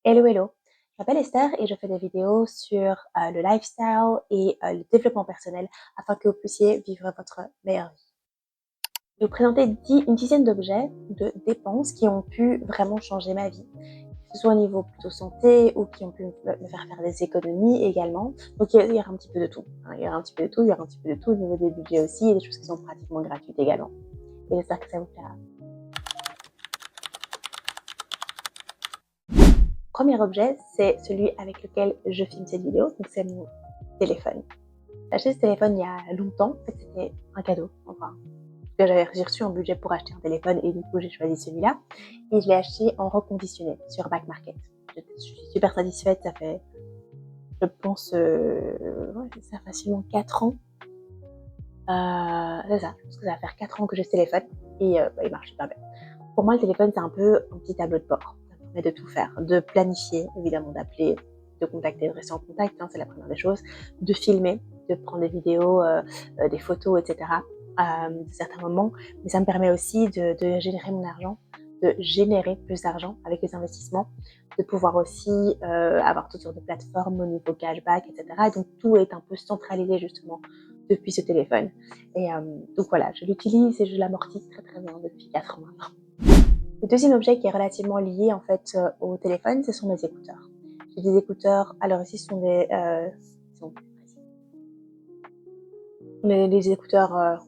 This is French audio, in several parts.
Hello, hello. Je m'appelle Esther et je fais des vidéos sur le lifestyle et le développement personnel afin que vous puissiez vivre votre meilleure vie. Je vais vous présenter une dizaine d'objets, de dépenses qui ont pu vraiment changer ma vie, que ce soit au niveau plutôt santé ou qui ont pu me faire faire des économies également. Donc il y aura un petit peu de tout. Il y aura un petit peu de tout, il y aura un petit peu de tout au niveau des budgets aussi et des choses qui sont pratiquement gratuites également. Et j'espère que ça vous plaira. Premier objet, c'est celui avec lequel je filme cette vidéo, donc c'est mon téléphone. J'ai acheté ce téléphone il y a longtemps, en fait c'était un cadeau, enfin, j'ai reçu un budget pour acheter un téléphone et du coup j'ai choisi celui-là et je l'ai acheté en reconditionné sur Back Market. Je suis super satisfaite, ça fait, je pense, ça facilement 4 ans. C'est ça, je pense que ça va faire 4 ans que j'ai ce téléphone et il marche super bien. Pour moi, le téléphone, c'est un peu un petit tableau de bord. Ça permet de tout faire, de planifier, évidemment, d'appeler, de contacter, de rester en contact, c'est la première des choses, de filmer, de prendre des vidéos, des photos, etc. De certains moments. Mais ça me permet aussi de générer mon argent, de générer plus d'argent avec les investissements, de pouvoir aussi avoir toutes sortes de plateformes au niveau cashback, etc. Et donc, tout est un peu centralisé, justement, depuis ce téléphone. Et donc voilà, je l'utilise et je l'amortis très très bien depuis 4 ans maintenant. Le deuxième objet qui est relativement lié en fait au téléphone, ce sont mes écouteurs. J'ai des écouteurs, alors ici ce sont des écouteurs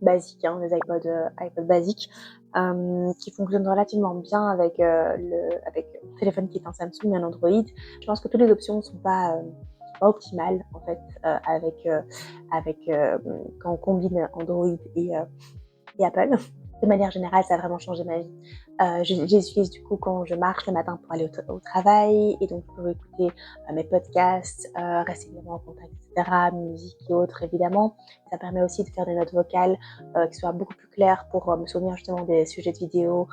basiques, des iPod basiques qui fonctionnent relativement bien avec avec le téléphone qui est un Samsung et un Android. Je pense que toutes les options ne sont pas optimales en fait quand on combine Android et Apple. De manière générale, ça a vraiment changé ma vie. Je les utilise du coup quand je marche le matin pour aller au travail et donc pour écouter mes podcasts, rester évidemment en contact, etc., musique et autres évidemment. Ça permet aussi de faire des notes vocales qui soient beaucoup plus claires pour me souvenir justement des sujets de vidéo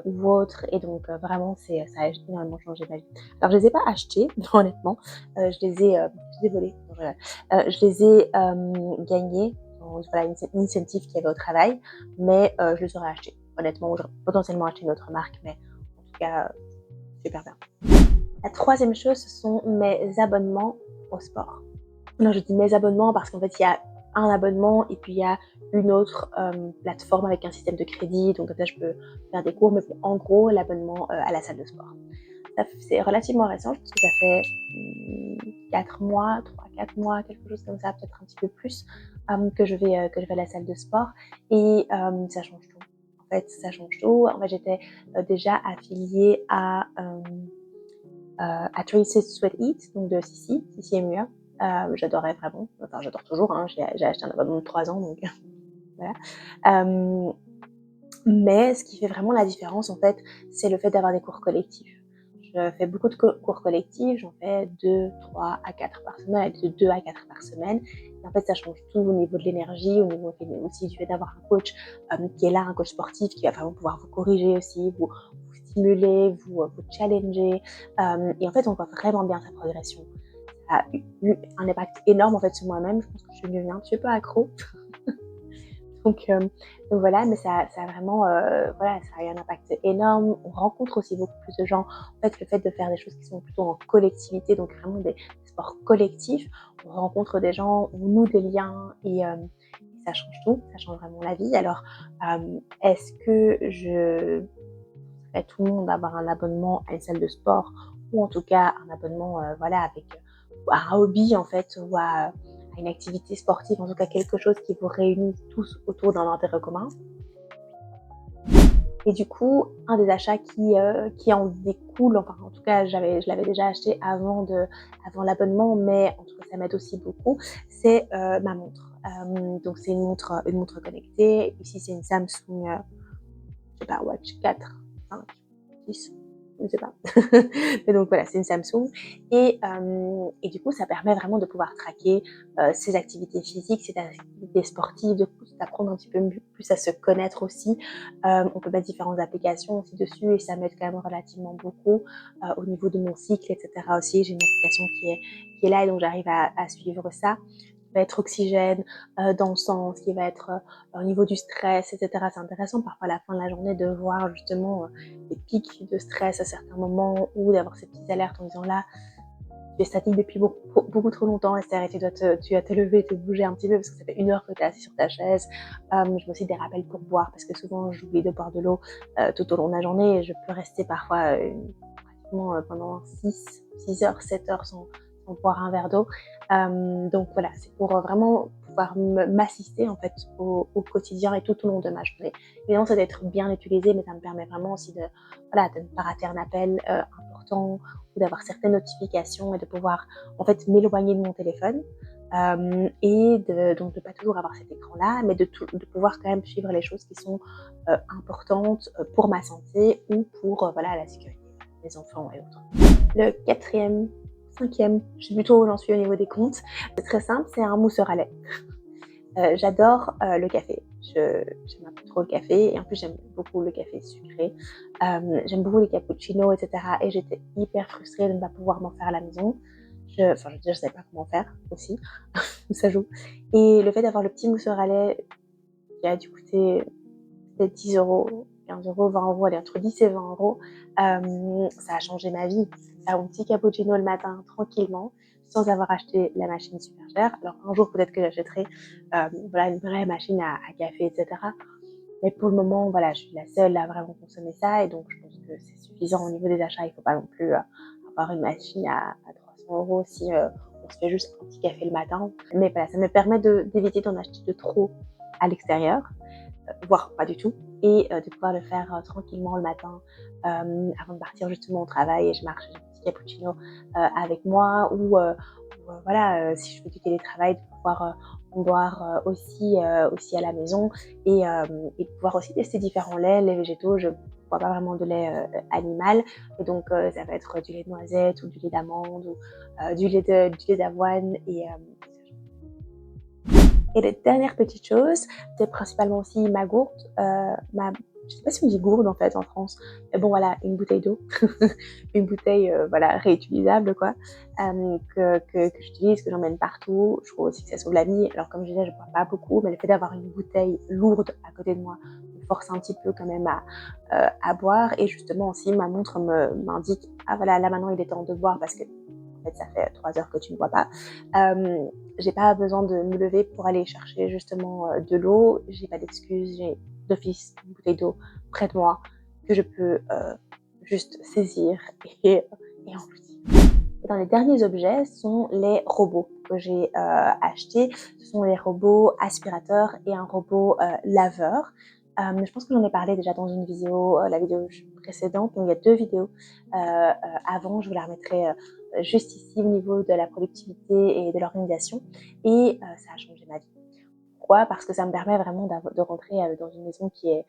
ou autres. Et donc vraiment, ça a énormément changé ma vie. Alors je les ai pas achetés, honnêtement. Je les ai volés. Je les ai gagnés. Voilà, une incentive qu'il y avait au travail, mais je les aurais achetés. Honnêtement, j'aurais potentiellement acheté une autre marque, mais en tout cas, super bien. La troisième chose, ce sont mes abonnements au sport. Non, je dis mes abonnements parce qu'en fait, il y a un abonnement et puis il y a une autre plateforme avec un système de crédit. Donc, comme ça, je peux faire des cours, mais en gros, l'abonnement à la salle de sport. C'est relativement récent, je pense que ça fait 4 mois, 3-4 mois, quelque chose comme ça, peut-être un petit peu plus, que je vais à la salle de sport et ça change tout. En fait, ça change tout. En fait, j'étais déjà affiliée à Tracy Sweat Eat, donc de Sissi MUA. J'adorais vraiment, enfin j'adore toujours, j'ai acheté un abonnement de 3 ans, donc voilà. Mais ce qui fait vraiment la différence, en fait, c'est le fait d'avoir des cours collectifs. Je fais beaucoup de cours collectifs, j'en fais 2, 3 à 4 par semaine, de 2 à 4 par semaine. Et en fait, ça change tout au niveau de l'énergie, au niveau aussi du fait d'avoir un coach qui est là, un coach sportif qui va vraiment pouvoir vous corriger aussi, vous stimuler, vous challenger. Et en fait, on voit vraiment bien sa progression. Ça a eu un impact énorme en fait sur moi-même. Je pense que je suis devenue un petit peu accro. Donc voilà, mais ça a vraiment, ça a eu un impact énorme. On rencontre aussi beaucoup plus de gens. En fait, le fait de faire des choses qui sont plutôt en collectivité, donc vraiment des sports collectifs, on rencontre des gens, on noue des liens et ça change tout, ça change vraiment la vie. Alors, est-ce que je à tout le monde d'avoir un abonnement à une salle de sport ou en tout cas un abonnement avec un hobby en fait ou à une activité sportive, en tout cas quelque chose qui vous réunit tous autour d'un intérêt commun. Et du coup, un des achats qui en découle, enfin en tout cas je l'avais déjà acheté avant l'abonnement, mais en tout cas ça m'aide aussi beaucoup, c'est ma montre. Donc c'est une montre connectée. Ici c'est une Samsung, je sais pas, Watch 4, 5, 6, je ne sais pas. Mais donc voilà, c'est une Samsung. Et du coup, ça permet vraiment de pouvoir traquer ses activités physiques, ses activités sportives, d'apprendre un petit peu plus à se connaître aussi. On peut mettre différentes applications aussi dessus et ça m'aide quand même relativement beaucoup au niveau de mon cycle, etc. aussi. J'ai une application qui est là et donc j'arrive à suivre ça. va être oxygène dans le sang, ce qui va être au niveau du stress, etc. C'est intéressant parfois à la fin de la journée de voir justement des pics de stress à certains moments ou d'avoir ces petites alertes en disant là, tu es statique depuis beaucoup trop longtemps, Esther, et tu dois te lever, te bouger un petit peu parce que ça fait 1 heure que tu es assis sur ta chaise. Je mets aussi des rappels pour boire parce que souvent j'oublie de boire de l'eau tout au long de la journée et je peux rester parfois pratiquement pendant 6 heures, 7 heures sans boire un verre d'eau. Donc voilà, c'est pour vraiment pouvoir m'assister en fait au quotidien et tout au long de ma journée. Évidemment, ça doit être bien utilisé, mais ça me permet vraiment aussi de ne pas rater un appel important ou d'avoir certaines notifications et de pouvoir en fait m'éloigner de mon téléphone et donc de pas toujours avoir cet écran-là, mais de pouvoir quand même suivre les choses qui sont importantes pour ma santé ou pour la sécurité des enfants et autres. Le quatrième, cinquième, je sais plus trop où j'en suis au niveau des comptes. C'est très simple, c'est un mousseur à lait. J'adore le café. J'aime un peu trop le café et en plus j'aime beaucoup le café sucré. J'aime beaucoup les cappuccinos, etc. Et j'étais hyper frustrée de ne pas pouvoir m'en faire à la maison. Je savais pas comment faire aussi. Ça joue. Et le fait d'avoir le petit mousseur à lait qui a dû coûter peut-être 10 euros, 15 euros, 20 euros, allez, entre 10 et 20 euros, ça a changé ma vie. Faire un petit cappuccino le matin tranquillement, sans avoir acheté la machine super chère. Alors un jour peut-être que j'achèterai une vraie machine à café, etc. Mais pour le moment, je suis la seule à vraiment consommer ça et donc je pense que c'est suffisant au niveau des achats. Il ne faut pas non plus avoir une machine à 300 euros si on se fait juste un petit café le matin. Mais voilà, ça me permet d'éviter d'en acheter de trop à l'extérieur, voire pas du tout, et de pouvoir le faire tranquillement le matin avant de partir justement au travail et je marche un petit cappuccino avec moi ou si je fais du télétravail de pouvoir en boire aussi à la maison et pouvoir aussi tester différents laits, les végétaux. Je bois pas vraiment de lait animal et donc ça va être du lait de noisette ou du lait d'amande ou du lait d'avoine et la dernière petite chose, c'est principalement aussi ma gourde, je sais pas si on dit gourde en fait en France, mais bon voilà, une bouteille d'eau, une bouteille réutilisable quoi, que j'utilise, que j'emmène partout. Je trouve aussi que ça sauve la vie. Alors comme je disais, je bois pas beaucoup, mais le fait d'avoir une bouteille lourde à côté de moi me force un petit peu quand même à boire. Et justement aussi ma montre m'indique ah voilà là maintenant il est temps de boire parce que en fait ça fait 3 heures que tu ne bois pas. J'ai pas besoin de me lever pour aller chercher justement de l'eau. J'ai pas d'excuse. J'ai d'office une bouteille d'eau près de moi que je peux juste saisir et engloutir. Et dans les derniers objets sont les robots que j'ai achetés. Ce sont les robots aspirateurs et un robot laveur. Je pense que j'en ai parlé déjà dans une vidéo, la vidéo précédente. Donc il y a 2 vidéos avant. Je vous la remettrai juste ici au niveau de la productivité et de l'organisation. Et ça a changé ma vie. Pourquoi? Parce que ça me permet vraiment de rentrer dans une maison qui est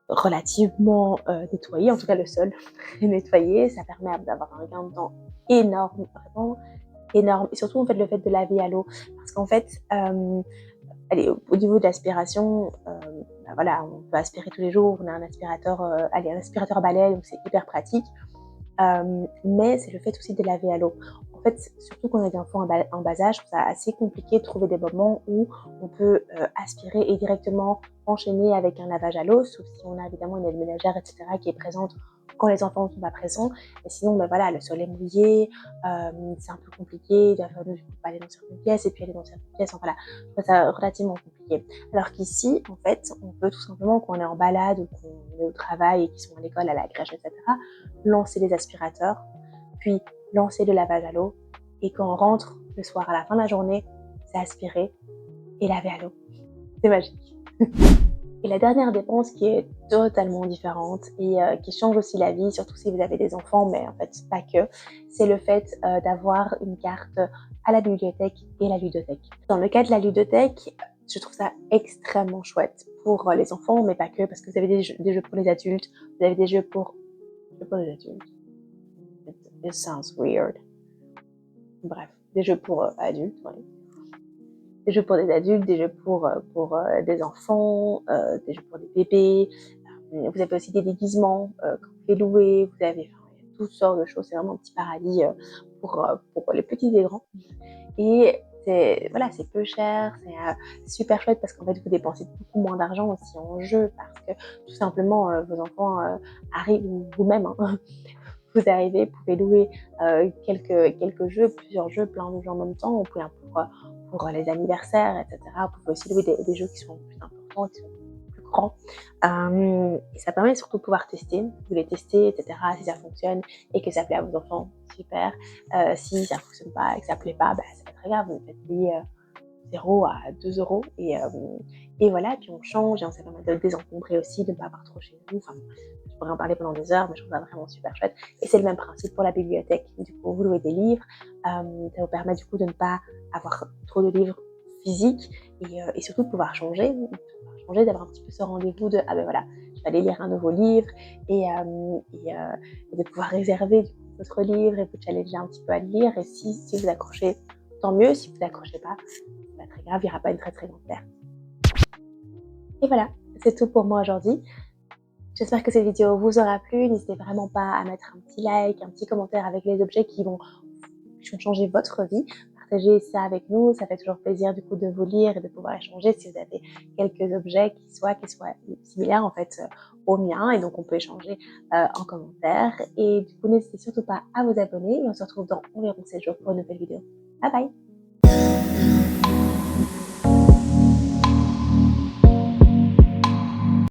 relativement nettoyée, en tout cas le sol est nettoyé. Ça permet d'avoir un gain de temps énorme, vraiment énorme. Et surtout en fait le fait de laver à l'eau, parce qu'en fait, allez, au niveau de l'aspiration, on peut aspirer tous les jours. On a un aspirateur, un aspirateur balai, donc c'est hyper pratique. Mais c'est le fait aussi de laver à l'eau. En fait, surtout quand on a des enfants en bas âge, je trouve ça assez compliqué de trouver des moments où on peut aspirer et directement enchaîner avec un lavage à l'eau, sauf si on a évidemment une aide ménagère, etc., qui est présente quand les enfants ne sont pas présents. Et sinon, le sol est mouillé, c'est un peu compliqué, il va falloir pas aller dans certaines pièces et puis aller dans certaines pièces. Enfin, je trouve ça relativement compliqué. Alors qu'ici, en fait, on peut tout simplement, quand on est en balade ou qu'on est au travail et qu'ils sont à l'école, à la crèche, etc., lancer les aspirateurs, puis lancer le lavage à l'eau. Et quand on rentre le soir à la fin de la journée, c'est aspirer et laver à l'eau. C'est magique. Et la dernière dépense qui est totalement différente et qui change aussi la vie, surtout si vous avez des enfants, mais en fait pas que, c'est le fait d'avoir une carte à la bibliothèque et la ludothèque. Dans le cas de la ludothèque, je trouve ça extrêmement chouette pour les enfants, mais pas que, parce que vous avez des jeux pour les adultes, vous avez des jeux pour les adultes. It sounds weird. Bref, des jeux pour adultes, ouais. Des jeux pour des adultes, des jeux pour des enfants, des jeux pour des bébés. Vous avez aussi des déguisements quand vous les louez. Vous avez toutes sortes de choses. C'est vraiment un petit paradis pour les petits et grands. Et voilà, c'est peu cher, c'est super chouette parce qu'en fait, vous dépensez beaucoup moins d'argent aussi en jeu parce que tout simplement, vos enfants arrivent, ou vous-même, hein, vous arrivez, vous pouvez louer quelques jeux, plusieurs jeux, plein de jeux en même temps. Vous pouvez pour les anniversaires, etc. Vous pouvez aussi louer des jeux qui sont plus importants, qui sont plus grands. Et ça permet surtout de pouvoir tester, vous les tester, etc. Si ça fonctionne et que ça plaît à vos enfants, super. Si ça fonctionne pas et que ça plaît pas, bah, c'est pas très grave, vous faites payer 0 à 2 € et voilà, puis on change et ça permet de désencombrer aussi, de ne pas avoir trop chez nous. Enfin, je pourrais en parler pendant des heures, mais je trouve ça vraiment super chouette. Et c'est le même principe pour la bibliothèque. Du coup, vous louez des livres, ça vous permet du coup de ne pas avoir trop de livres physiques et surtout de pouvoir changer, d'avoir un petit peu ce rendez-vous de ah ben voilà, je vais aller lire un nouveau livre et de pouvoir réserver du coup, votre livre et vous challenger un petit peu à le lire. Et si vous accrochez, tant mieux. Si vous n'accrochez pas, c'est pas très grave, il n'y aura pas une très très grande perte. Et voilà, c'est tout pour moi aujourd'hui. J'espère que cette vidéo vous aura plu. N'hésitez vraiment pas à mettre un petit like, un petit commentaire avec les objets qui vont changer votre vie. Partagez ça avec nous, ça fait toujours plaisir du coup de vous lire et de pouvoir échanger si vous avez quelques objets qui soient similaires en fait aux miens, et donc on peut échanger en commentaire. Et du coup, n'hésitez surtout pas à vous abonner et on se retrouve dans environ 7 jours pour une nouvelle vidéo. Bye bye!